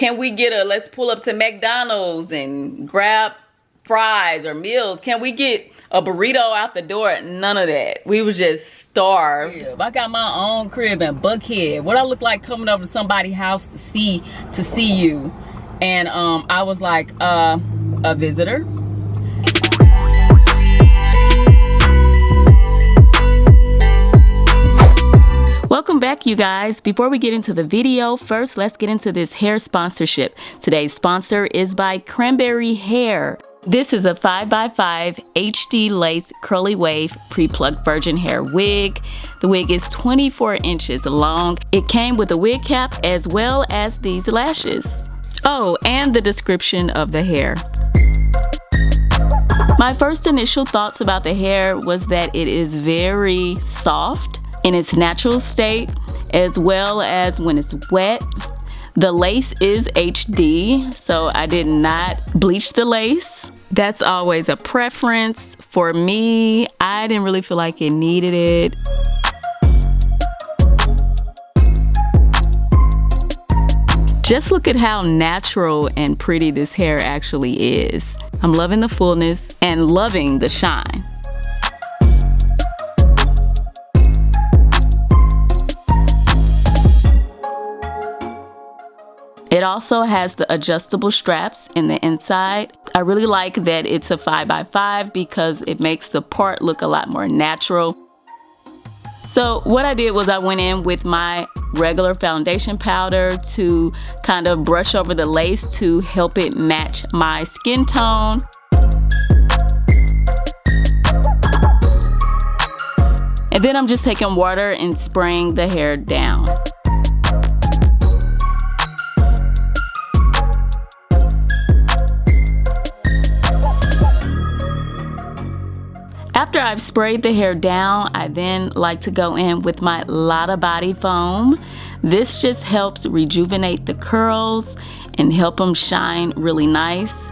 Can we get a, let's pull up to McDonald's and grab fries or meals? Can we get a burrito out the door? None of that. We was just starved. Yeah, I got my own crib in Buckhead. What I look like coming over to somebody's house to see you. And I was like, a visitor. Welcome back, you guys. Before we get into the video, first let's get into this hair sponsorship. Today's sponsor is by Cranberry Hair. This is a 5x5 HD lace curly wave pre-plucked virgin hair wig. The wig is 24 inches long. It came with a wig cap as well as these lashes. Oh, and the description of the hair. My first initial thoughts about the hair was that it is very soft in its natural state, as well as when it's wet. The lace is HD, so I did not bleach the lace. That's always a preference for me. I didn't really feel like it needed it. Just look at how natural and pretty this hair actually is. I'm loving the fullness and loving the shine. It also has the adjustable straps in the inside. I really like that it's a 5x5 because it makes the part look a lot more natural. So what I did was I went in with my regular foundation powder to kind of brush over the lace to help it match my skin tone. And then I'm just taking water and spraying the hair down. After I've sprayed the hair down, I then like to go in with my Lotta Body Foam. This just helps rejuvenate the curls and help them shine really nice.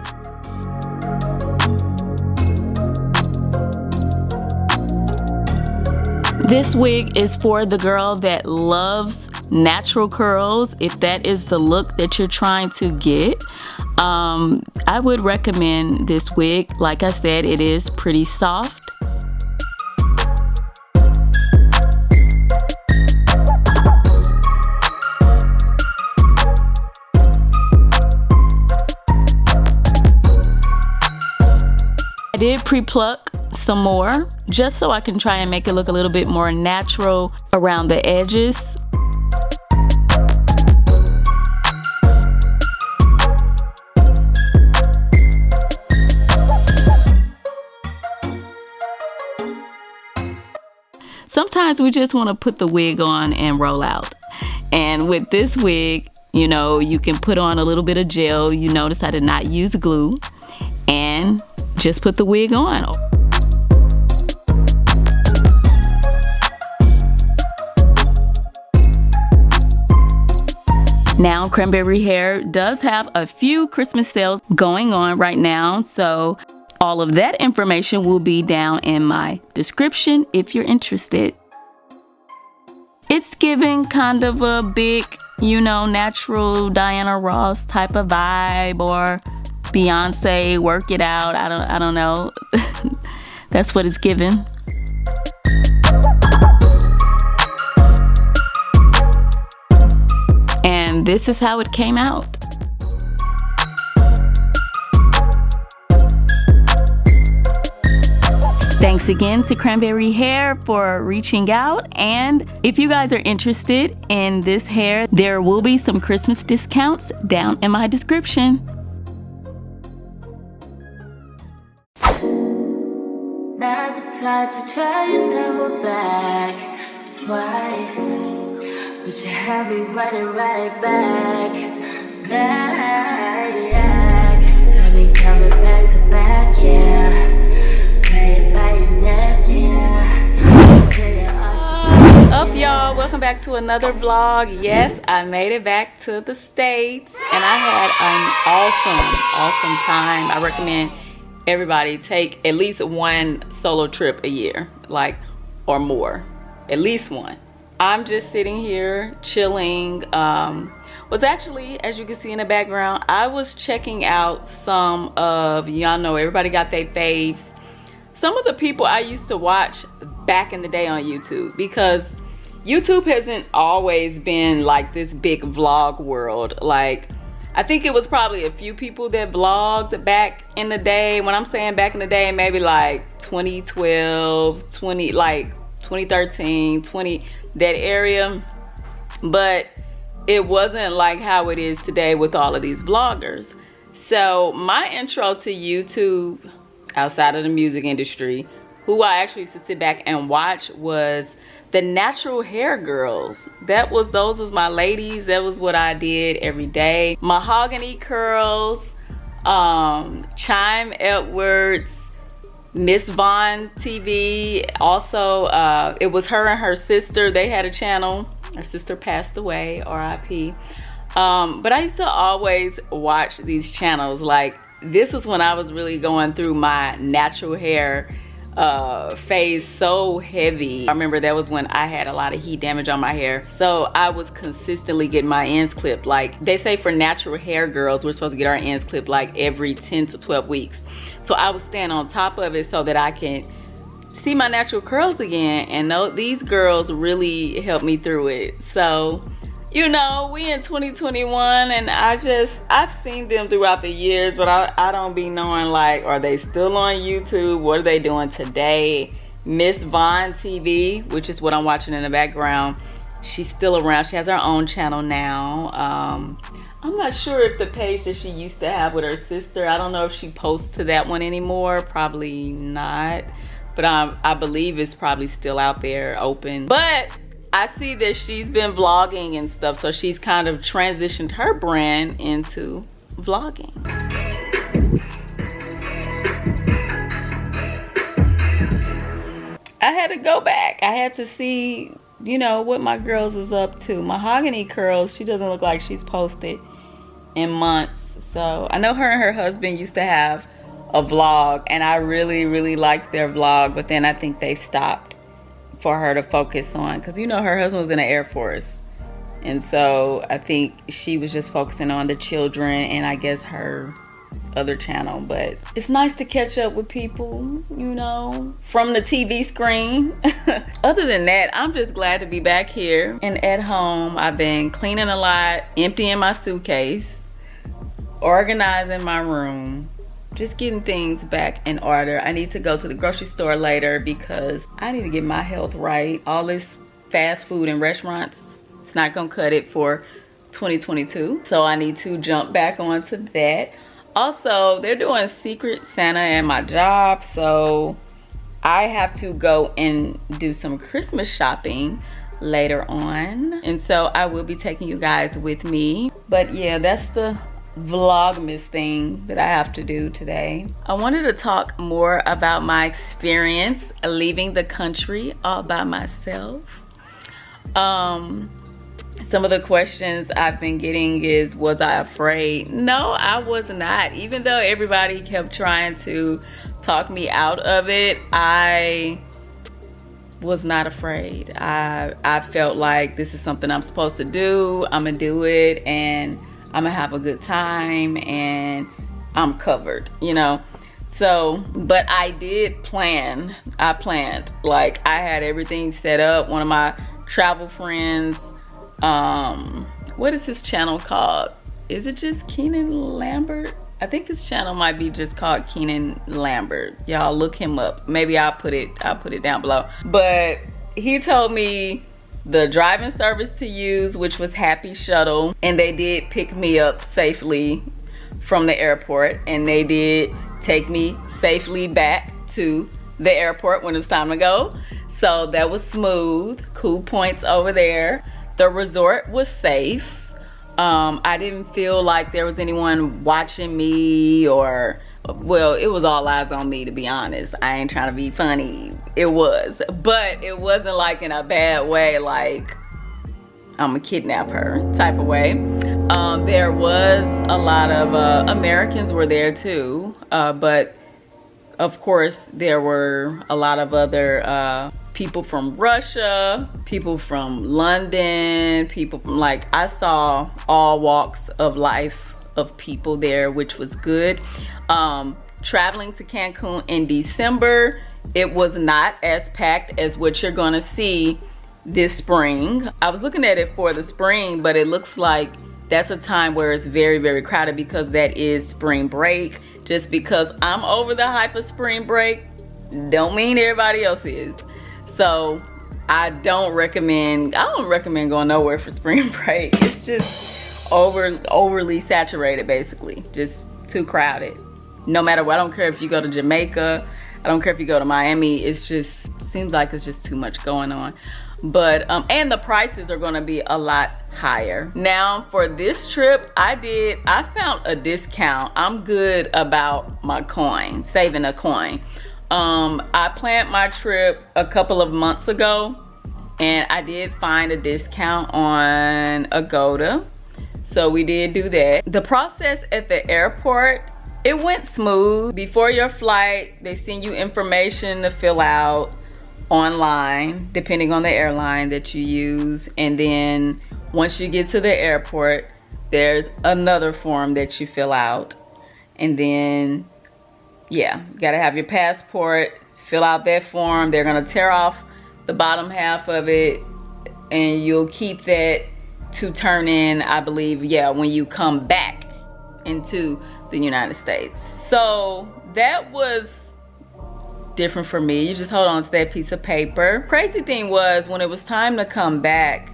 This wig is for the girl that loves natural curls. If that is the look that you're trying to get, I would recommend this wig. Like I said, it is pretty soft. I did pre-pluck some more just so I can try and make it look a little bit more natural around the edges. Sometimes we just want to put the wig on and roll out. And with this wig, you know, you can put on a little bit of gel. You notice I did not use glue, and just put the wig on. Now, Cranberry Hair does have a few Christmas sales going on right now, so all of that information will be down in my description if you're interested. It's giving kind of a big, you know, natural Diana Ross type of vibe, or Beyonce, Work It Out. I don't know. That's what it's given. And this is how it came out. Thanks again to Cranberry Hair for reaching out. And if you guys are interested in this hair, there will be some Christmas discounts down in my description. Not the type to try and double back twice, but you have me running right back. Have me coming back to back, yeah. Up, y'all, welcome back to another vlog. Yes, I made it back to the States and I had an awesome time. I recommend everybody take at least one solo trip a year, like, or more, at least one. I'm just sitting here chilling. was actually, as you can see in the background, I was checking out some of, y'all know everybody got their faves, some of the people I used to watch back in the day on YouTube, because YouTube hasn't always been like this big vlog world. Like, I think it was probably a few people that vlogged back in the day. When I'm saying back in the day, maybe like 2012, 2013, that area. But it wasn't like how it is today with all of these vloggers. So my intro to YouTube, outside of the music industry, who I actually used to sit back and watch was the natural hair girls. Those was my ladies. That was what I did every day. Mahogany Curls, Chime Edwards, Miss Vaughn TV. Also, it was her and her sister. They had a channel. Her sister passed away, RIP. But I used to always watch these channels. Like, this is when I was really going through my natural hair phase so heavy. I remember that was when I had a lot of heat damage on my hair. So I was consistently getting my ends clipped. Like they say for natural hair girls, we're supposed to get our ends clipped like every 10 to 12 weeks. So I was staying on top of it so that I can see my natural curls again. And these girls really helped me through it. So, you know, we in 2021 and I've seen them throughout the years, but I don't be knowing, like, are they still on YouTube? What are they doing today? Miss Vaughn TV, which is what I'm watching in the background, she's still around. She has her own channel now. I'm not sure if the page that she used to have with her sister, I don't know if she posts to that one anymore. Probably not. But I believe it's probably still out there open. But I see that she's been vlogging and stuff, so she's kind of transitioned her brand into vlogging. I had to go back. I had to see, you know, what my girls is up to. Mahogany Curls, she doesn't look like she's posted in months. So I know her and her husband used to have a vlog, and I really, really liked their vlog, but then I think they stopped for her to focus on, because you know her husband was in the Air Force, and so I think she was just focusing on the children and I guess her other channel. But it's nice to catch up with people, you know, from the TV screen. Other than that, I'm just glad to be back here and at home. I've been cleaning a lot, emptying my suitcase, organizing my room, just getting things back in order. I need to go to the grocery store later because I need to get my health right. All this fast food and restaurants, it's not gonna cut it for 2022. So I need to jump back onto that. Also, they're doing Secret Santa at my job, so I have to go and do some Christmas shopping later on. And so I will be taking you guys with me. But yeah, that's the Vlogmas thing that I have to do today. I wanted to talk more about my experience leaving the country all by myself. Some of the questions I've been getting is, was I afraid? No, I was not. Even though everybody kept trying to talk me out of it, I was not afraid. I felt like this is something I'm supposed to do. I'm gonna do it, and I'm gonna have a good time, and I'm covered, you know. So, but I did plan. I planned. Like, I had everything set up. One of my travel friends, what is his channel called? Is it just Keenan Lambert? I think his channel might be just called Keenan Lambert. Y'all look him up. Maybe I'll put it down below. But he told me the driving service to use, which was Happy Shuttle, and they did pick me up safely from the airport, and they did take me safely back to the airport when it was time to go. So that was smooth. Cool points over there. The resort was safe. I didn't feel like there was anyone watching me, or, well, it was all eyes on me, to be honest. I ain't trying to be funny. It was, but it wasn't like in a bad way, like I'm a kidnap her type of way. There was a lot of Americans were there too, but of course there were a lot of other people from Russia, people from London, people from, like, I saw all walks of life of people there, which was good. Traveling to Cancun in December, it was not as packed as what you're gonna see this spring. I was looking at it for the spring, but it looks like that's a time where it's very, very crowded because that is spring break. Just because I'm over the hype of spring break, don't mean everybody else is. So I don't recommend going nowhere for spring break. It's just overly saturated, basically. Just too crowded. No matter what, I don't care if you go to Jamaica, I don't care if you go to Miami, it's just, seems like it's just too much going on. But, and the prices are gonna be a lot higher. Now for this trip, I found a discount. I'm good about my coin, saving a coin. I planned my trip a couple of months ago and I did find a discount on Agoda. So we did do that. The process at the airport, it went smooth. Before your flight, they send you information to fill out online, depending on the airline that you use. And then once you get to the airport, there's another form that you fill out. And then, yeah, you gotta have your passport, fill out that form. They're gonna tear off the bottom half of it and you'll keep that to turn in, I believe, yeah, when you come back into the United States. So that was different for me. You just hold on to that piece of paper. Crazy thing was, when it was time to come back,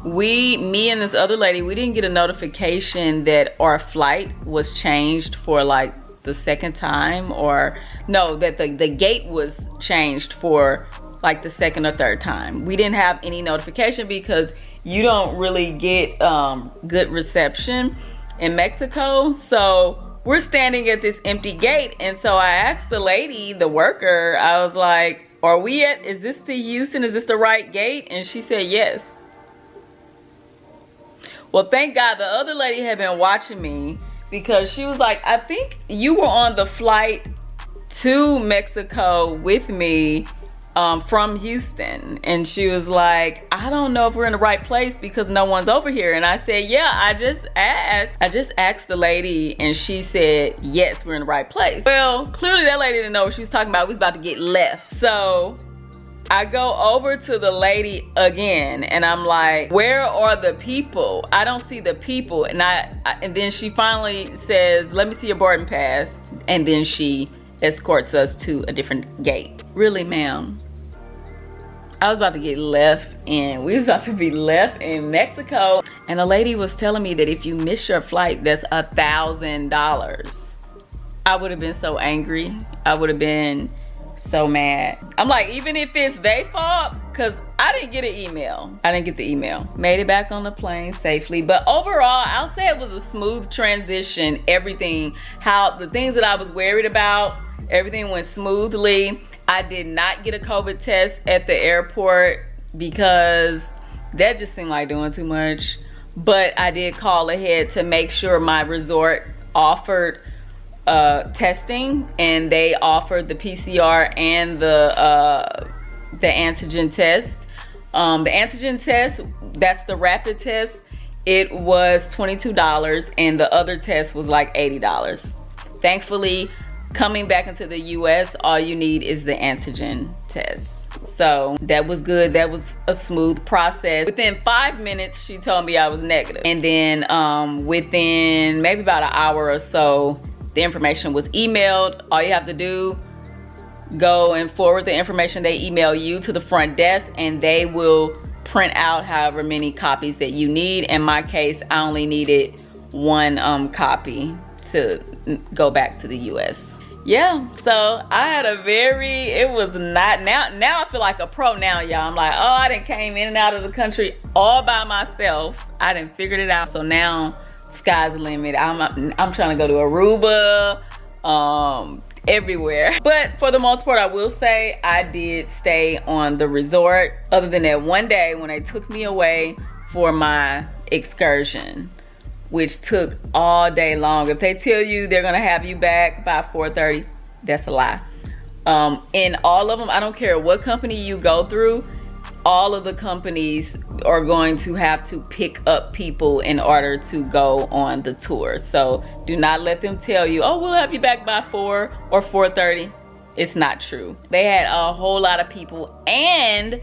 me and this other lady, we didn't get a notification that our flight was changed for like the second time, or no, that the gate was changed for like the second or third time. We didn't have any notification because you don't really get good reception in Mexico. So we're standing at this empty gate, and so I asked the lady, the worker, I was like, is this to Houston? Is this the right gate? And she said yes. Well, thank God the other lady had been watching me, because she was like, I think you were on the flight to Mexico with me from Houston. And she was like, I don't know if we're in the right place because no one's over here. And I said, yeah, I just asked the lady and she said, yes, we're in the right place. Well, clearly that lady didn't know what she was talking about. We was about to get left. So I go over to the lady again and I'm like, where are the people? I don't see the people. And and then she finally says, let me see your boarding pass. And then she escorts us to a different gate. Really, ma'am? I was about to get left in. We was about to be left in Mexico. And the lady was telling me that if you miss your flight, that's $1,000. I would have been so angry. I would have been so mad. I'm like, even if it's their fault, because I didn't get an email. I didn't get the email. Made it back on the plane safely. But overall, I'll say it was a smooth transition. Everything, the things that I was worried about, everything went smoothly. I did not get a COVID test at the airport because that just seemed like doing too much. But I did call ahead to make sure my resort offered testing, and they offered the PCR and the antigen test. The antigen test, that's the rapid test, it was $22, and the other test was like $80. Thankfully, coming back into the US, all you need is the antigen test. So that was good. That was a smooth process. Within 5 minutes, she told me I was negative. And then within maybe about an hour or so, the information was emailed. All you have to do, go and forward the information they email you to the front desk, and they will print out however many copies that you need. In my case, I only needed one copy to go back to the US. Yeah, so I had it was not, now I feel like a pro now, y'all. I'm like, oh, I done came in and out of the country all by myself. I done figured it out. So now, sky's the limit. I'm trying to go to Aruba, everywhere. But for the most part, I will say I did stay on the resort, other than that one day when they took me away for my excursion, which took all day long. If they tell you they're gonna have you back by 4:30, that's a lie. In all of them, I don't care what company you go through, all of the companies are going to have to pick up people in order to go on the tour. So do not let them tell you, oh, we'll have you back by 4 or 4:30. It's not true. They had a whole lot of people, and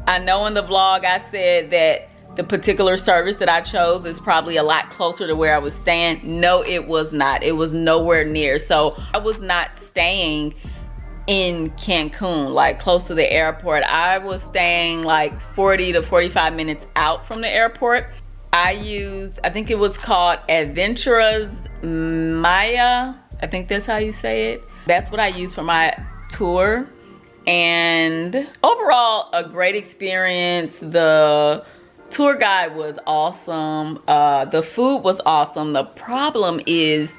I know in the vlog I said that the particular service that I chose is probably a lot closer to where I was staying. No, it was not. It was nowhere near. So I was not staying in Cancun, like close to the airport. I was staying like 40 to 45 minutes out from the airport. I think it was called Adventuras Maya. I think that's how you say it. That's what I used for my tour. And overall, a great experience. The tour guide was awesome. The food was awesome. The problem is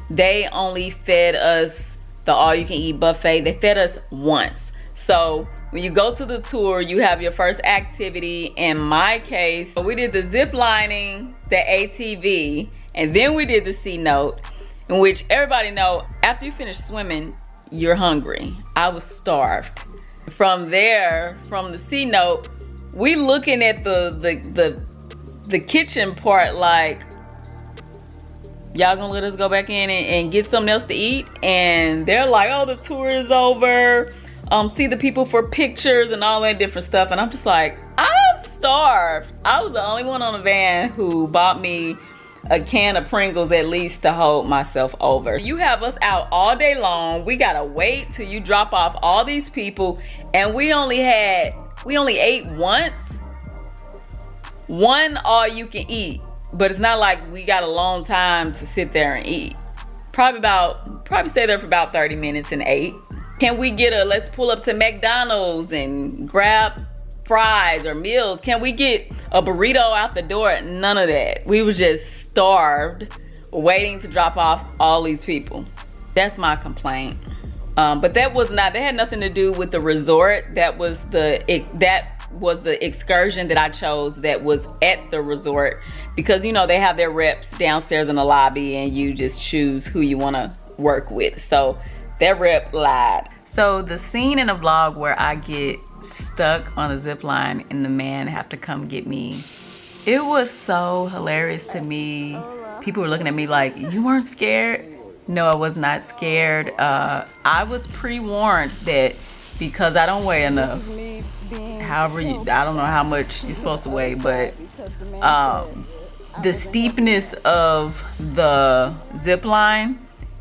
they only fed us the all-you-can-eat buffet. They fed us once. So when you go to the tour, you have your first activity. In my case, we did the zip lining, the ATV, and then we did the C-note, in which everybody know after you finish swimming, you're hungry. I was starved. From there, from the C-note, we looking at the kitchen part like, y'all gonna let us go back in and get something else to eat? And they're like, oh, the tour is over. See the people for pictures and all that different stuff. And I'm just like, I'm starved. I was the only one on the van who bought me a can of Pringles at least to hold myself over. You have us out all day long. We gotta wait till you drop off all these people, and we only ate once. One all you can eat, but it's not like we got a long time to sit there and eat. Probably stay there for about 30 minutes and ate. Can we get let's pull up to McDonald's and grab fries or meals? Can we get a burrito out the door? None of that. We were just starved waiting to drop off all these people. That's my complaint. But that had nothing to do with the resort. That was the excursion that I chose that was at the resort, because you know they have their reps downstairs in the lobby and you just choose who you want to work with. So that rep lied. So the scene in the vlog where I get stuck on a zip line and the man have to come get me, it was so hilarious to me. People were looking at me like, you weren't scared? No, I was not scared. I was pre-warned that because I don't weigh enough. However, I don't know how much you're supposed to weigh, but the steepness of the zip line,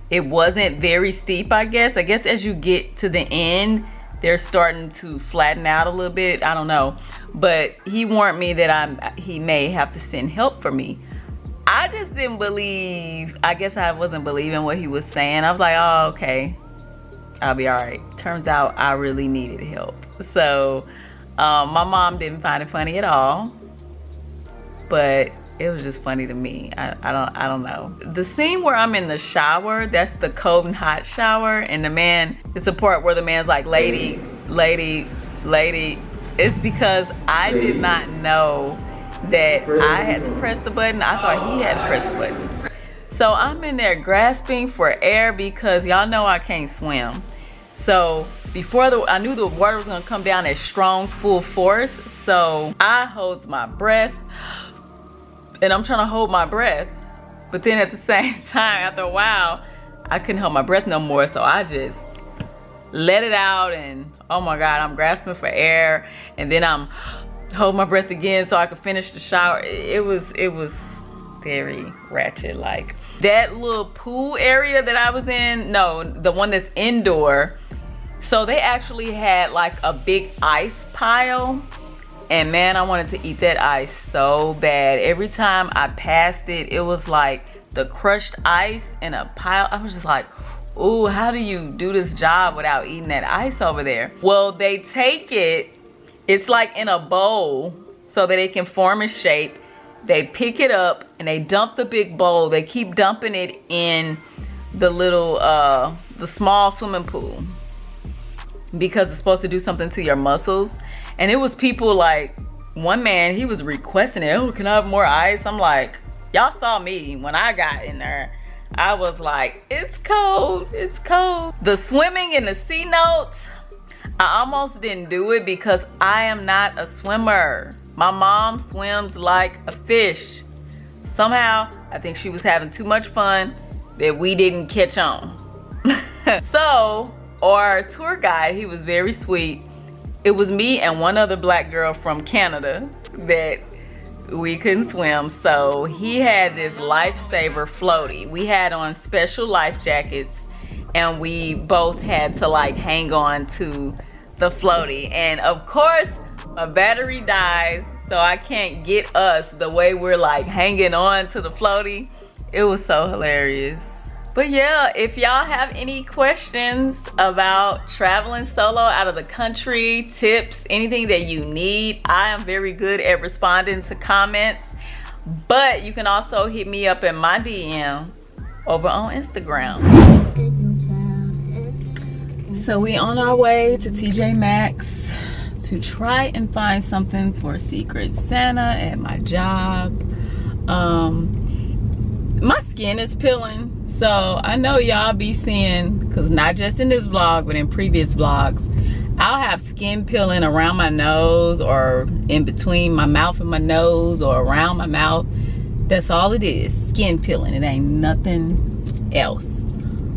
it wasn't very steep, I guess. I guess as you get to the end, they're starting to flatten out a little bit. I don't know. But he warned me that he may have to send help for me. I just didn't believe, I guess I wasn't believing what he was saying. I was like, oh, okay, I'll be all right. Turns out I really needed help. So my mom didn't find it funny at all, but it was just funny to me. I don't know. The scene where I'm in the shower, that's the cold and hot shower, and the man, it's a part where the man's like, lady, lady, lady. It's because I did not know that I had to press the button. I thought he had to press the button. So I'm in there grasping for air because y'all know I can't swim. So before I knew the water was gonna come down at strong, full force. So I holds my breath, and I'm trying to hold my breath. But then at the same time, after a while, I couldn't hold my breath no more. So I just let it out, and oh my God, I'm grasping for air. And then I'm holding my breath again so I could finish the shower. It was very Ratchet-like. That little pool area that I was in, no, the one that's indoor. So they actually had like a big ice pile. And man, I wanted to eat that ice so bad. Every time I passed it, it was like the crushed ice in a pile. I was just like, ooh, how do you do this job without eating that ice over there? Well, they take it, it's like in a bowl so that it can form a shape. They pick it up and they dump the big bowl. They keep dumping it in the little, the small swimming pool, because it's supposed to do something to your muscles. And it was people like, one man, he was requesting it. Oh, can I have more ice? I'm like, y'all saw me when I got in there. I was like, it's cold, it's cold. The swimming in the sea notes, I almost didn't do it because I am not a swimmer. My mom swims like a fish. Somehow, I think she was having too much fun that we didn't catch on. So, our tour guide, he was very sweet. It was me and one other black girl from Canada that we couldn't swim. So he had this lifesaver floaty. We had on special life jackets and we both had to like hang on to the floaty. And of course, my battery dies, so I can't get us the way we're like hanging on to the floaty. It was so hilarious. But yeah, if y'all have any questions about traveling solo out of the country, tips, anything that you need, I am very good at responding to comments. But you can also hit me up in my DM over on Instagram. So we on our way to TJ Maxx to try and find something for Secret Santa at my job. My skin is peeling. So I know y'all be seeing, because not just in this vlog, but in previous vlogs, I'll have skin peeling around my nose or in between my mouth and my nose or around my mouth. That's all it is, skin peeling. It ain't nothing else.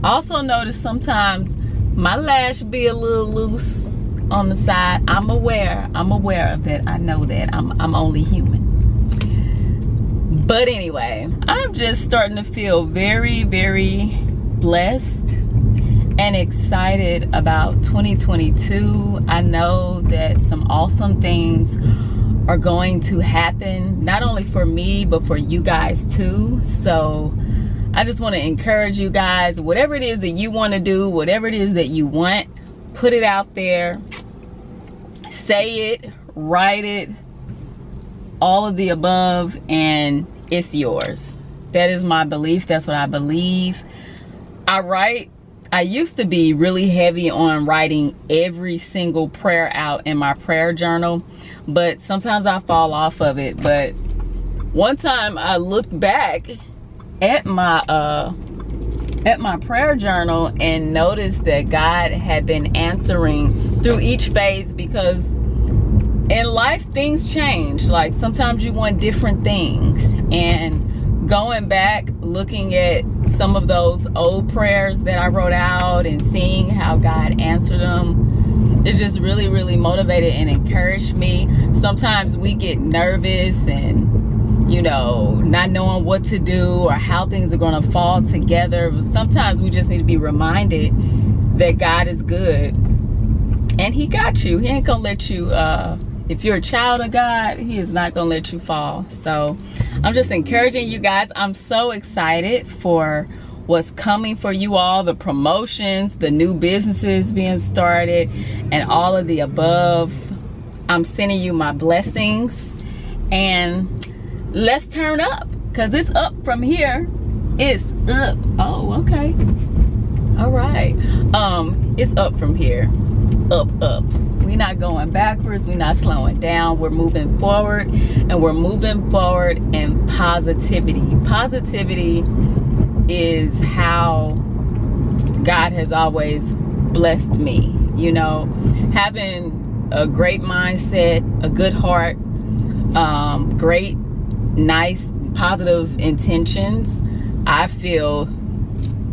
Also notice sometimes my lash be a little loose on the side. I'm aware of that. I know that. I'm only human. But anyway, I'm just starting to feel very, very blessed and excited about 2022. I know that some awesome things are going to happen, not only for me, but for you guys too. So I just want to encourage you guys, whatever it is that you want to do, whatever it is that you want, put it out there, say it, write it, all of the above, and it's yours. That is my belief. That's what I believe. I used to be really heavy on writing every single prayer out in my prayer journal, but sometimes I fall off of it. But one time I looked back at my prayer journal and noticed that God had been answering through each phase, because in life things change. Like sometimes you want different things, and going back looking at some of those old prayers that I wrote out and seeing how God answered them, it just really, really motivated and encouraged me. Sometimes we get nervous and, you know, not knowing what to do or how things are going to fall together. But sometimes we just need to be reminded that God is good and he got you. He ain't gonna let you, if you're a child of God, he is not gonna let you fall. So I'm just encouraging you guys. I'm so excited for what's coming for you all, the promotions, the new businesses being started, and all of the above. I'm sending you my blessings, and let's turn up, because it's up from here. It's up. Oh, okay. All right. It's up from here. Up. We're not going backwards. We're not slowing down. We're moving forward, and we're moving forward in positivity. Positivity is how God has always blessed me. You know, having a great mindset, a good heart, great, nice, positive intentions. I feel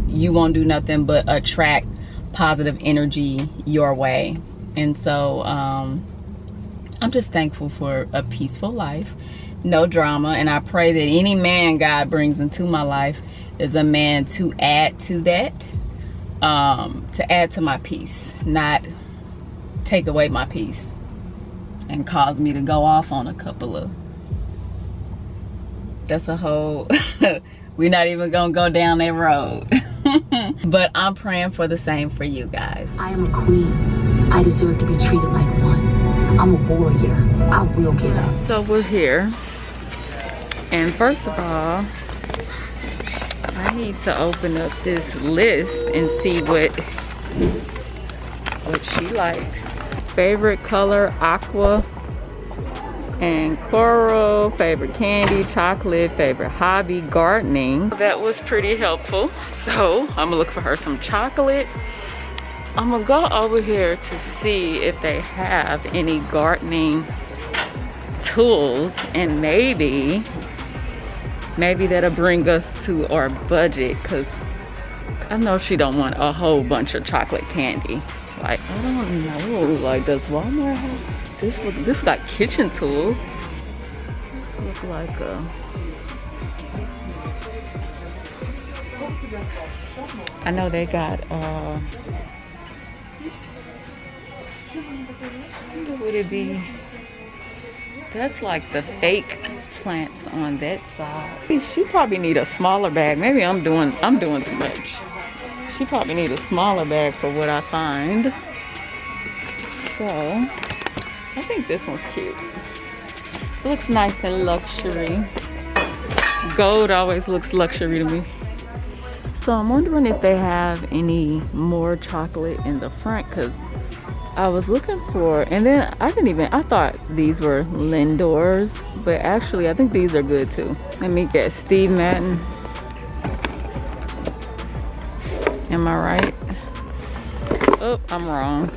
you won't do nothing but attract positive energy your way. And so I'm just thankful for a peaceful life, no drama, and I pray that any man God brings into my life is a man to add to that, to add to my peace, not take away my peace and cause me to go off on a couple of, that's a whole we're not even gonna go down that road. But I'm praying for the same for you guys. I am a queen. I deserve to be treated like one. I'm a warrior. I will get up. So we're here, and first of all, I need to open up this list and see what she likes. Favorite color, aqua. And coral, favorite candy, chocolate, favorite hobby, gardening. That was pretty helpful. So I'm gonna look for her some chocolate. I'm gonna go over here to see if they have any gardening tools, and maybe that'll bring us to our budget, because I know she don't want a whole bunch of chocolate candy. Like, I don't know, like, does Walmart have this got kitchen tools. This looks like a, I know they got what would it be? That's like the fake plants on that side. She probably need a smaller bag. Maybe I'm doing too much. She probably need a smaller bag for what I find. So I think this one's cute. It looks nice and luxury. Gold always looks luxury to me. So I'm wondering if they have any more chocolate in the front, because I was looking for, and then I thought these were Lindors, but actually I think these are good too. Let me guess, Steve Madden. Am I right? Oh, I'm wrong.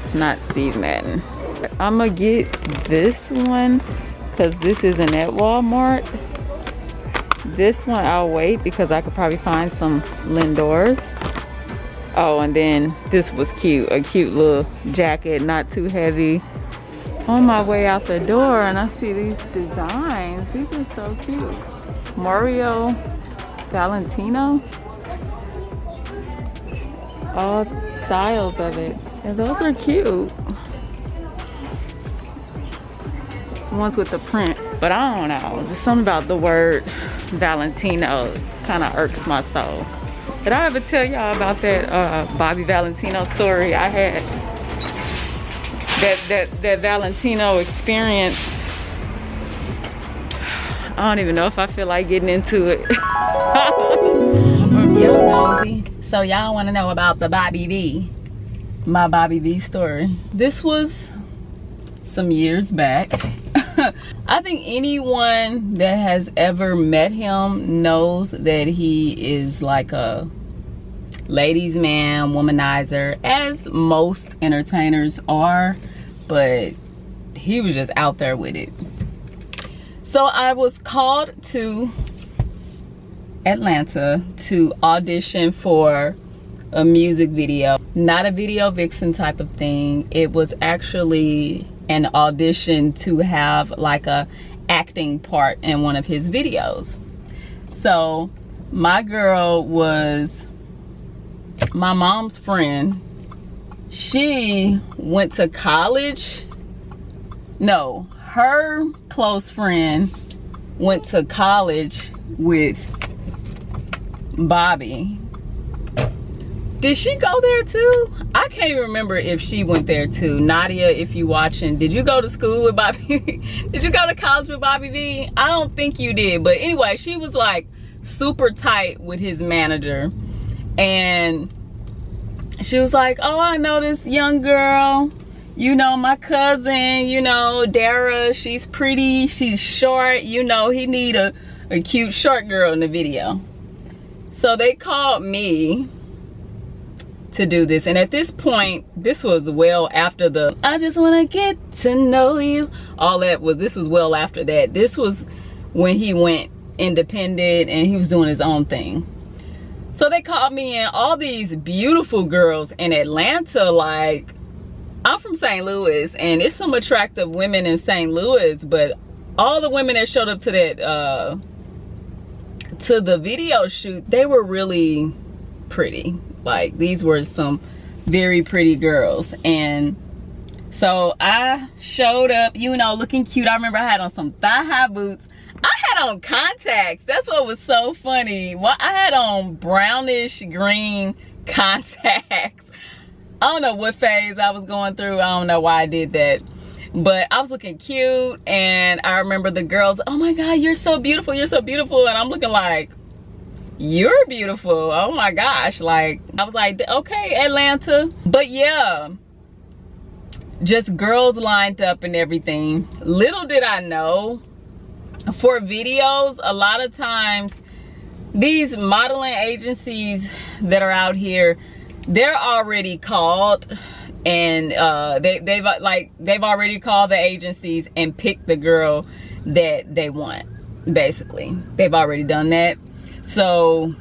It's not Steve Madden. I'm gonna get this one because this isn't at Walmart. This one I'll wait because I could probably find some Lindors. Oh, and then this was cute. A cute little jacket, not too heavy. On my way out the door, and I see these designs. These are so cute. Mario Valentino. All styles of it. And those are cute. The ones with the print. But I don't know. There's something about the word Valentino kind of irks my soul. Did I ever tell y'all about that Bobby Valentino story I had? That Valentino experience. I don't even know if I feel like getting into it. Y'all nosy. So y'all want to know about the Bobby V. My Bobby V story. This was some years back. I think anyone that has ever met him knows that he is like a ladies' man, womanizer, as most entertainers are, but he was just out there with it. So I was called to Atlanta to audition for a music video. Not a video vixen type of thing. It was actually an audition to have like a acting part in one of his videos. So my girl was my mom's friend. She went to college. No, her close friend went to college with Bobby. Did she go there too? I can't even remember if she went there too. Nadia, if you watching, did you go to school with Bobby? Did you go to college with Bobby V? I don't think you did. But anyway, she was like super tight with his manager. And she was like, oh, I know this young girl. You know, my cousin, you know, Dara, she's pretty, she's short. You know, he need a cute short girl in the video. So they called me to do this, and at this point, this was well after the I just want to get to know you, all that was, this was well after that. This was when he went independent and he was doing his own thing. So they called me in, all these beautiful girls in Atlanta. Like, I'm from St. Louis and it's some attractive women in St. Louis, but all the women that showed up to that to the video shoot, they were really pretty. Like, these were some very pretty girls. And so I showed up, you know, looking cute. I remember I had on some thigh-high boots. I had on contacts. That's what was so funny. Well, I had on brownish green contacts. I don't know what phase I was going through. I don't know why I did that. But I was looking cute. And I remember the girls, oh my God, you're so beautiful. You're so beautiful. And I'm looking like, you're beautiful. Oh my gosh. Like, I was like, okay, Atlanta. But yeah, just girls lined up and everything. Little did I know, for videos, a lot of times these modeling agencies that are out here, they're already called, and they've already called the agencies and picked the girl that they want. Basically, they've already done that. So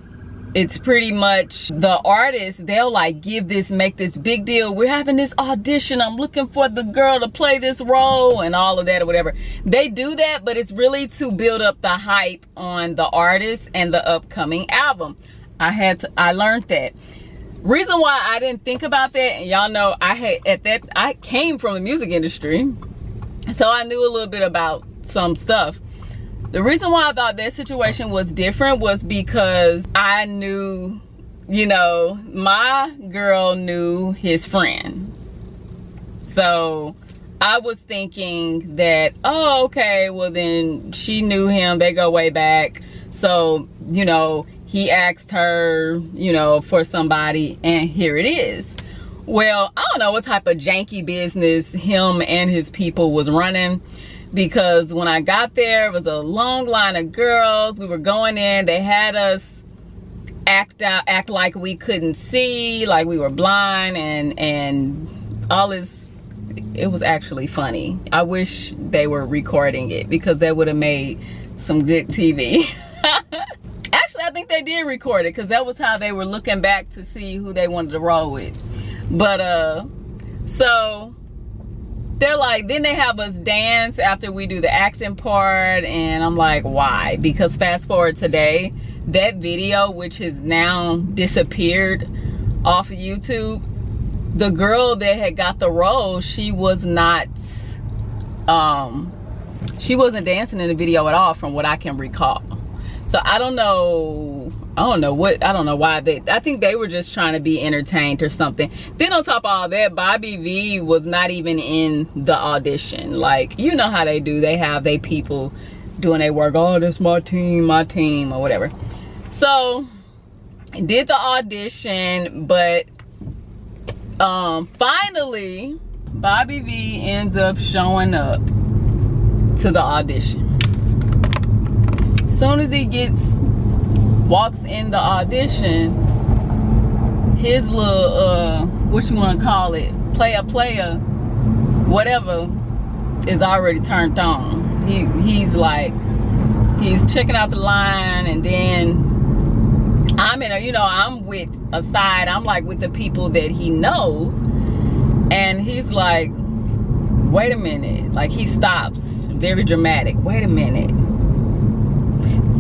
it's pretty much the artist, they'll like make this big deal. We're having this audition, I'm looking for the girl to play this role and all of that or whatever. They do that, but it's really to build up the hype on the artist and the upcoming album. I learned that. Reason why I didn't think about that, and y'all know I came from the music industry, so I knew a little bit about some stuff. The reason why I thought that situation was different was because I knew, you know, my girl knew his friend. So I was thinking that, oh, okay, well then she knew him, they go way back. So, you know, he asked her, you know, for somebody, and here it is. Well, I don't know what type of janky business him and his people was running, because when I got there, it was a long line of girls. We were going in, they had us act like we couldn't see, like we were blind, and all this. It was actually funny. I wish they were recording it, because that would have made some good TV. Actually, I think they did record it, because that was how they were looking back to see who they wanted to roll with. But so they're like, then they have us dance after we do the acting part, and I'm like, why? Because fast forward today, that video, which has now disappeared off of YouTube, the girl that had got the role, she wasn't dancing in the video at all, from what I can recall. So I don't know why I think they were just trying to be entertained or something. Then on top of all that, Bobby V was not even in the audition. Like, you know how they do, they have their people doing their work. Oh, that's my team, or whatever. So did the audition, but finally Bobby V ends up showing up to the audition. As soon as he walks in the audition, his little what you want to call it, player whatever, is already turned on. He's checking out the line, and then I'm like with the people that he knows, and he's like, wait a minute, like he stops, very dramatic, wait a minute.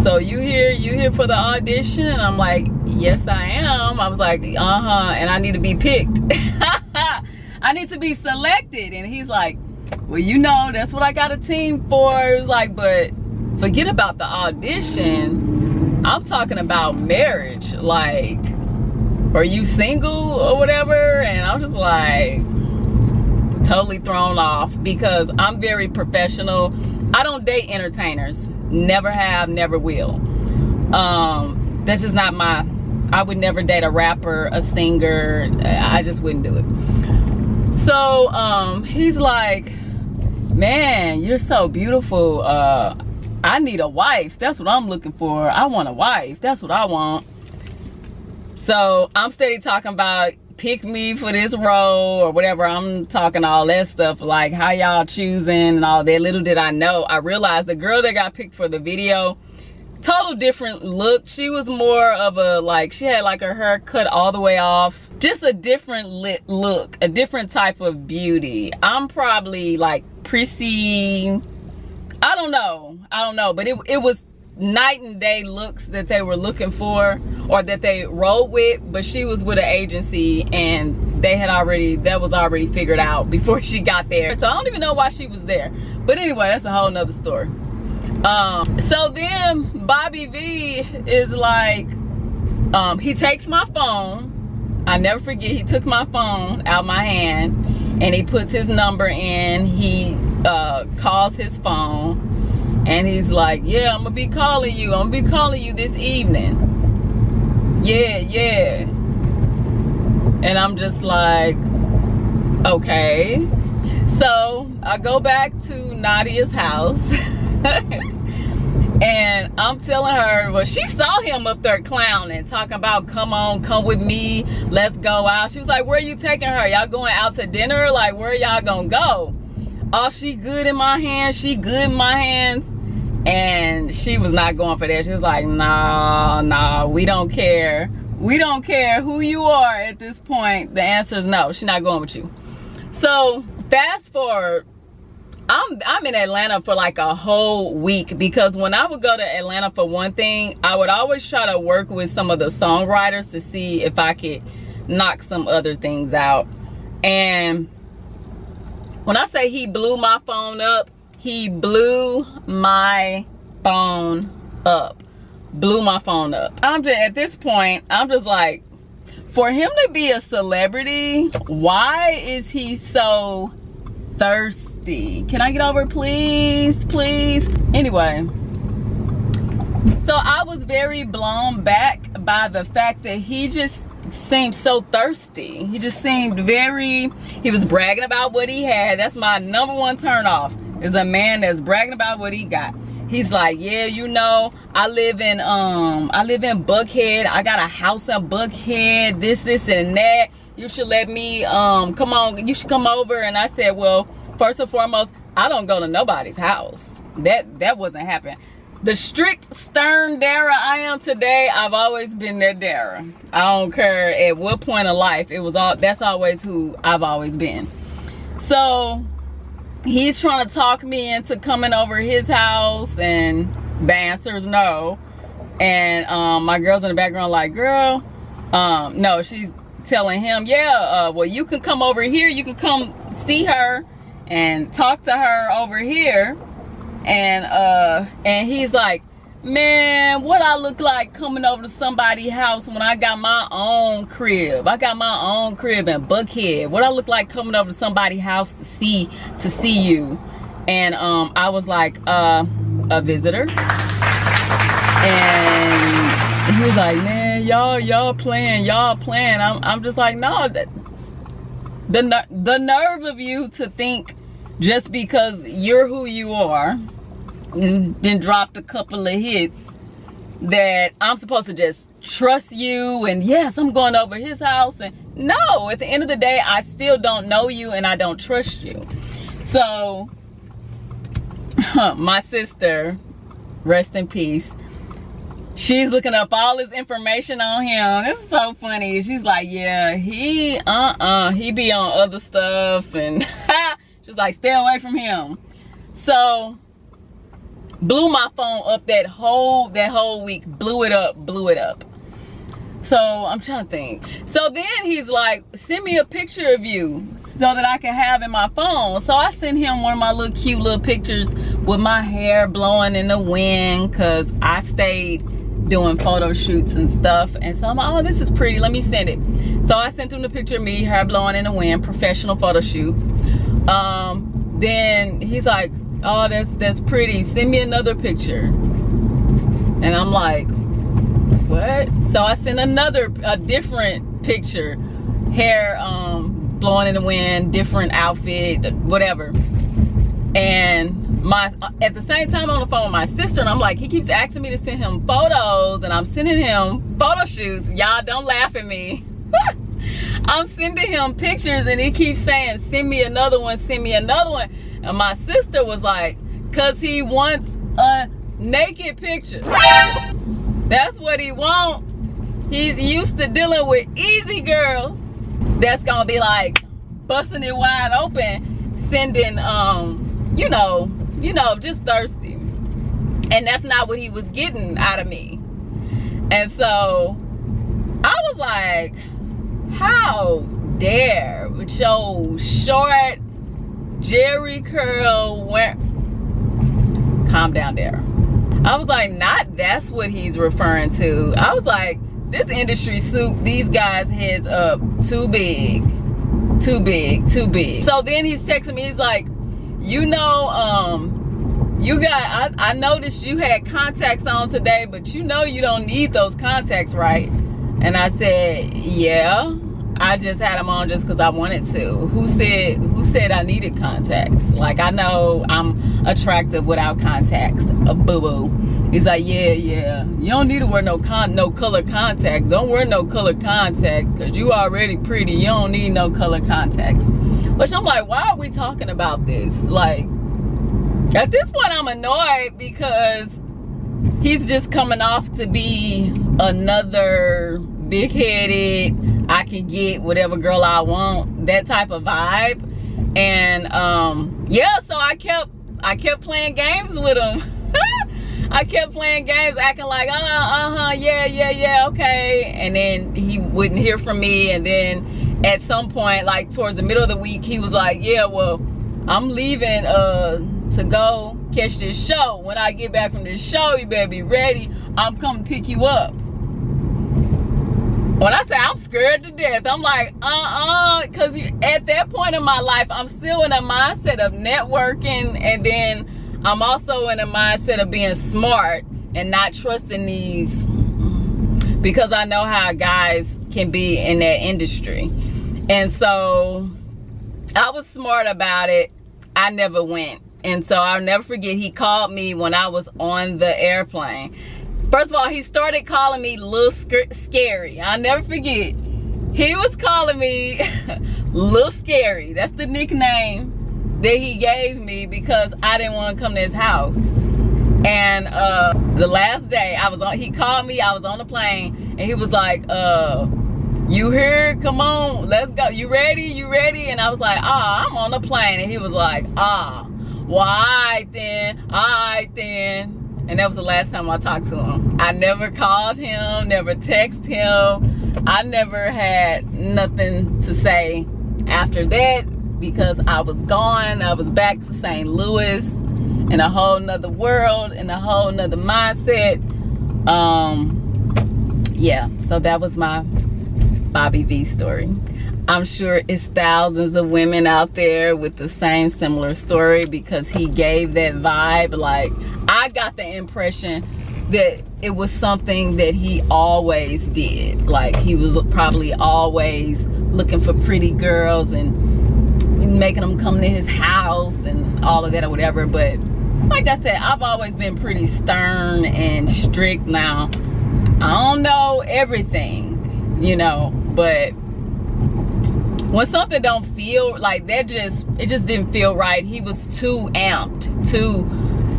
So you here for the audition? And I'm like, yes I am. I was like, and I need to be picked. I need to be selected. And he's like, well, you know, that's what I got a team for. It was like, but forget about the audition. I'm talking about marriage. Like, are you single or whatever? And I'm just like, totally thrown off, because I'm very professional. I don't date entertainers. Never have, never will. That's just not I would never date a rapper, a singer. I just wouldn't do it. So he's like, man, you're so beautiful. I need a wife. That's what I'm looking for. I want a wife. That's what I want. So I'm steady talking about, pick me for this role or whatever. I'm talking all that stuff, like how y'all choosing and all that. Little did I know, I realized the girl that got picked for the video, total different look. She was more of a, like, she had like her hair cut all the way off, just a different look, a different type of beauty. I'm probably like prissy, I don't know, but it was night and day looks that they were looking for, or that they rolled with. But she was with an agency, and that was already figured out before she got there. So I don't even know why she was there, but anyway, that's a whole nother story. So then Bobby V is like, he takes my phone. I never forget, he took my phone out my hand, and he puts his number in. He calls his phone, and he's like, yeah, I'm gonna be calling you this evening. Yeah. And I'm just like, okay. So I go back to Nadia's house and I'm telling her, well, she saw him up there clowning, talking about, come on, come with me, let's go out. She was like, where are you taking her? Y'all going out to dinner? Like, where y'all gonna go? Oh, she good in my hands, she good in my hands. And she was not going for that. She was like, nah, we don't care. We don't care who you are at this point. The answer is no, she's not going with you. So fast forward, I'm in Atlanta for like a whole week, because when I would go to Atlanta for one thing, I would always try to work with some of the songwriters to see if I could knock some other things out. And when I say he blew my phone up, he blew my phone up. Blew my phone up. I'm just, at this point, I'm just like, for him to be a celebrity, why is he so thirsty? Can I get over, please? Please? Anyway, so I was very blown back by the fact that he just seemed so thirsty. He just seemed very, he was bragging about what he had. That's my number one turn off, is a man that's bragging about what he got. He's like, yeah, you know, I live in Buckhead. I got a house in Buckhead, this and that. You should let me come on, you should come over. And I said, well, first and foremost, I don't go to nobody's house. That wasn't happening. The strict, stern Darra I am today, I've always been that Darra. I don't care at what point of life, that's always who I've always been. So he's trying to talk me into coming over his house, and the answer is no. And my girl's in the background like, girl, no, she's telling him, yeah, well, you can come over here, you can come see her and talk to her over here. And he's like, man, what I look like coming over to somebody's house when I got my own crib? I got my own crib in Buckhead. What I look like coming over to somebody's house to see you? And I was like, a visitor. And he was like, man, y'all playing. I'm just like, no, the nerve of you to think just because you're who you are, you then dropped a couple of hits, that I'm supposed to just trust you, and yes, I'm going over his house. And no, at the end of the day, I still don't know you and I don't trust you. So my sister, rest in peace, she's looking up all his information on him. This is so funny. She's like, yeah, he be on other stuff, and she's like, stay away from him. So blew my phone up that whole week. Blew it up. So I'm trying to think. So then he's like, send me a picture of you so that I can have in my phone. So I sent him one of my little cute little pictures with my hair blowing in the wind, because I stayed doing photo shoots and stuff. And so I'm like, oh, this is pretty, let me send it. So I sent him the picture of me, hair blowing in the wind, professional photo shoot. Then he's like, oh, that's pretty, send me another picture. And I'm like, what? So I sent a different picture, hair blowing in the wind, different outfit, whatever. And at the same time on the phone with my sister, and I'm like, he keeps asking me to send him photos, and I'm sending him photo shoots. Y'all don't laugh at me. I'm sending him pictures, and he keeps saying, send me another one, send me another one. And my sister was like, cause he wants a naked picture. That's what he wants. He's used to dealing with easy girls that's gonna be like busting it wide open, sending you know, just thirsty. And that's not what he was getting out of me. And so I was like, how dare, with your short Jerry curl, calm down there. I was like, not that's what he's referring to. I was like, this industry soup these guys' heads up too big. So then he's texting me, he's like, you know, I noticed you had contacts on today, but you know you don't need those contacts, right? And I said, yeah, I just had them on just because I wanted to. Who said said I needed contacts. Like, I know I'm attractive without contacts. A boo-boo. He's like, yeah, you don't need to wear no color contacts. Don't wear no color contacts because you already pretty. You don't need no color contacts. Which I'm like, why are we talking about this? Like, at this point I'm annoyed because he's just coming off to be another big-headed, I can get whatever girl I want, that type of vibe. And yeah, so I kept playing games with him. I kept playing games, acting like, yeah, okay. And then he wouldn't hear from me. And then at some point, like towards the middle of the week, he was like, yeah, well, I'm leaving to go catch this show. When I get back from this show, you better be ready. I'm coming to pick you up. When I say I'm scared to death, I'm like, because at that point in my life, I'm still in a mindset of networking, and then I'm also in a mindset of being smart and not trusting these, because I know how guys can be in that industry. And so I was smart about it. I never went. And so I'll never forget, he called me when I was on the airplane. First of all, he started calling me Lil Scary. I'll never forget. He was calling me Lil Scary. That's the nickname that he gave me because I didn't want to come to his house. And the last day he called me, I was on the plane, and he was like, you here? Come on, let's go. You ready? And I was like, I'm on the plane. And he was like, well, all right then. And that was the last time I talked to him. I never called him, never texted him. I never had nothing to say after that, because I was gone. I was back to St. Louis in a whole nother world, in a whole nother mindset. Yeah, so that was my Bobby V story. I'm sure it's thousands of women out there with the same similar story, because he gave that vibe. Like, I got the impression that it was something that he always did. Like, he was probably always looking for pretty girls and making them come to his house and all of that or whatever. But like I said, I've always been pretty stern and strict. Now, I don't know everything, you know, but when something don't feel like that, it just didn't feel right. He was too amped,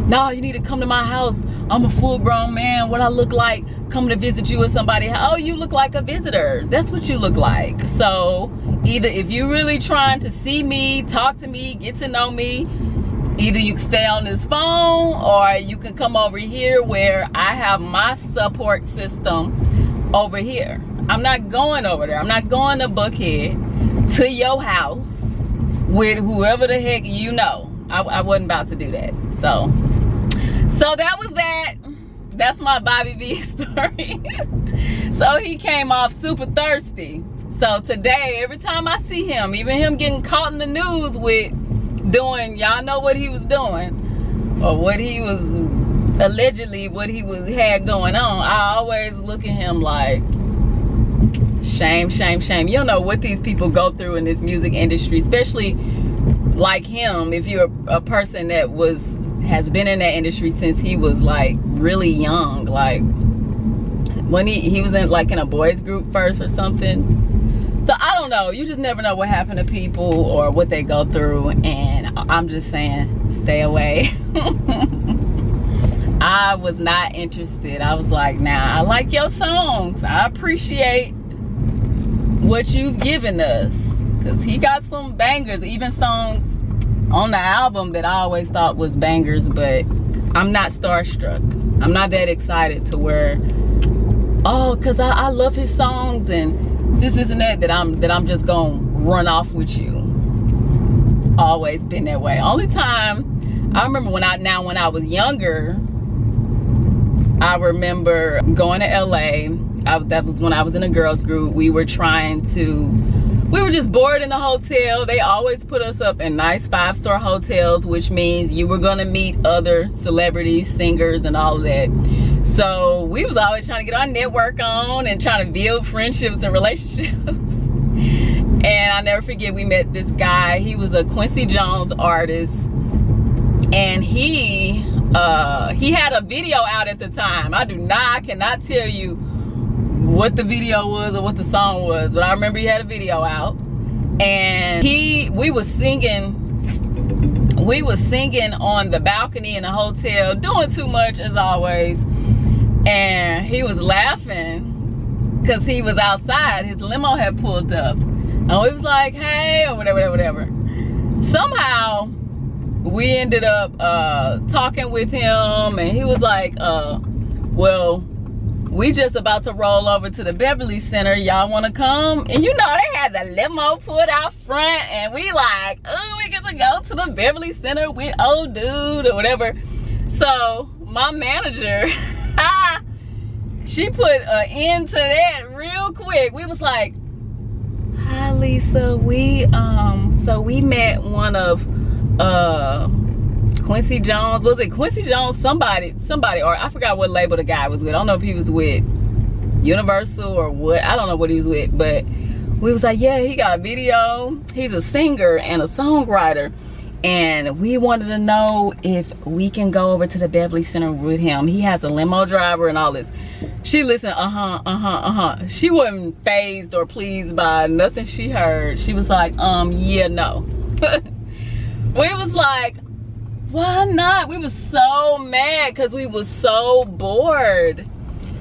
no, you need to come to my house. I'm a full grown man. What I look like coming to visit you with somebody? Oh, you look like a visitor. That's what you look like. So either if you're really trying to see me, talk to me, get to know me, either you can stay on this phone, or you can come over here where I have my support system over here. I'm not going over there. I'm not going to Buckhead to your house with whoever the heck you know. I wasn't about to do that. So that was that. That's my Bobby V story. So he came off super thirsty. So today, every time I see him, even him getting caught in the news with doing, y'all know what he was doing, or what he was allegedly, what he had going on, I always look at him like, shame, shame, shame. You don't know what these people go through in this music industry, especially like him. If you're a person that has been in that industry since he was like really young, like when he was in like in a boys group first or something. So I don't know, you just never know what happened to people or what they go through, and I'm just saying, stay away. I was not interested. I was like, nah, I like your songs, I appreciate what you've given us, because he got some bangers, even songs on the album that I always thought was bangers. But I'm not starstruck. I'm not that excited to where, oh, because I love his songs and this isn't that I'm just gonna run off with you. Always been that way. Only time I remember when I was younger, I remember going to LA. That was when I was in a girls group. We were just bored in a hotel. They always put us up in nice 5-star hotels, which means you were gonna meet other celebrities, singers, and all of that. So we was always trying to get our network on and trying to build friendships and relationships. And I never forget, we met this guy. He was a Quincy Jones artist, and he had a video out at the time. I cannot tell you what the video was or what the song was, but I remember he had a video out, and we was singing on the balcony in the hotel, doing too much as always, and he was laughing because he was outside. His limo had pulled up, and we was like, hey, or whatever. Somehow we ended up talking with him, and he was like, well, we just about to roll over to the Beverly Center. Y'all want to come? And you know, they had the limo pulled out front, and we like, oh, we get to go to the Beverly Center with old dude or whatever. So my manager, she put an end to that real quick. We was like, hi Lisa, so we met one of Quincy Jones, was it Quincy Jones? Somebody, or I forgot what label the guy was with. I don't know if he was with Universal or what. I don't know what he was with, but we was like, yeah, he got a video. He's a singer and a songwriter, and we wanted to know if we can go over to the Beverly Center with him. He has a limo driver and all this. She listened, She wasn't fazed or pleased by nothing she heard. She was like, yeah, no. We was like, why not? We was so mad because we was so bored.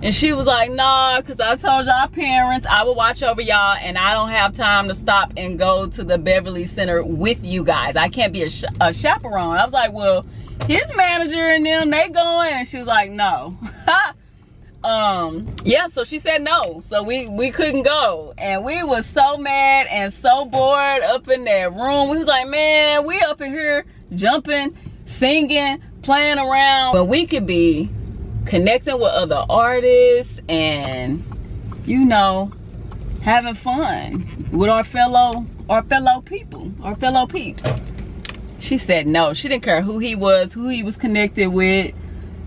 And she was like, nah, because I told y'all parents I would watch over y'all, and I don't have time to stop and go to the Beverly Center with you guys. I can't be a chaperone. I was like, well, his manager and them, they going. And she was like, no. Yeah, so she said no. So we couldn't go. And we was so mad and so bored up in that room. We was like, man, we up in here jumping, singing, playing around, when we could be connecting with other artists and, you know, having fun with our fellow people, our fellow peeps. She said no. She didn't care who he was connected with,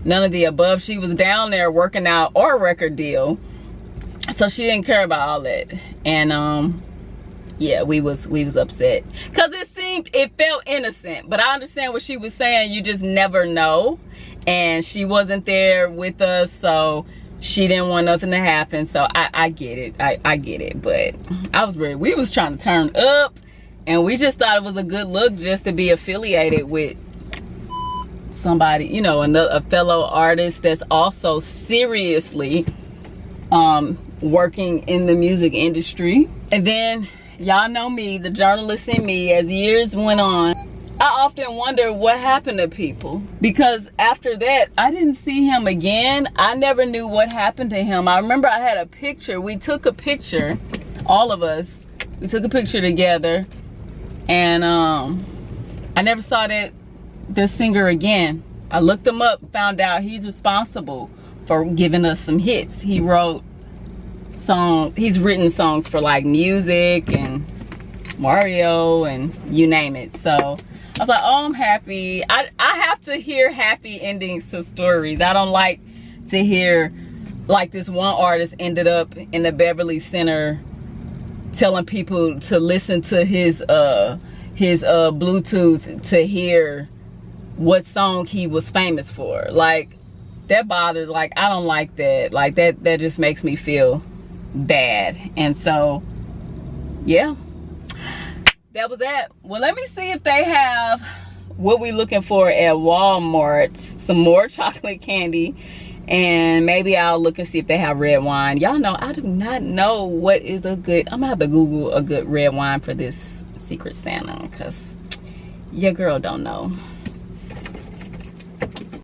none of the above. She was down there working out our record deal, so she didn't care about all that. And yeah, we was upset because it felt innocent, but I understand what she was saying. You just never know, and she wasn't there with us, so she didn't want nothing to happen. So I get it. I get it, but I was ready. We was trying to turn up, and we just thought it was a good look just to be affiliated with somebody, you know, a fellow artist that's also seriously working in the music industry. And then, y'all know me, the journalist in me, as years went on, I often wonder what happened to people, because after that I didn't see him again. I never knew what happened to him. I remember I had a picture. We took a picture, all of us, we took a picture together, and I never saw the singer again. I looked him up, found out he's responsible for giving us some hits. He's written songs for like music and Mario and you name it. So I was like, oh, I'm happy. I have to hear happy endings to stories. I don't like to hear like this one artist ended up in the Beverly Center telling people to listen to his Bluetooth to hear what song he was famous for. Like, that bothers, like, I don't like that. Like, that just makes me feel bad. And so, yeah, that was that. Well, let me see if they have what we're looking for at Walmart. Some more chocolate candy, and maybe I'll look and see if they have red wine. Y'all know I do not know what is a good, I'm gonna have to Google a good red wine for this Secret Santa, because your girl don't know.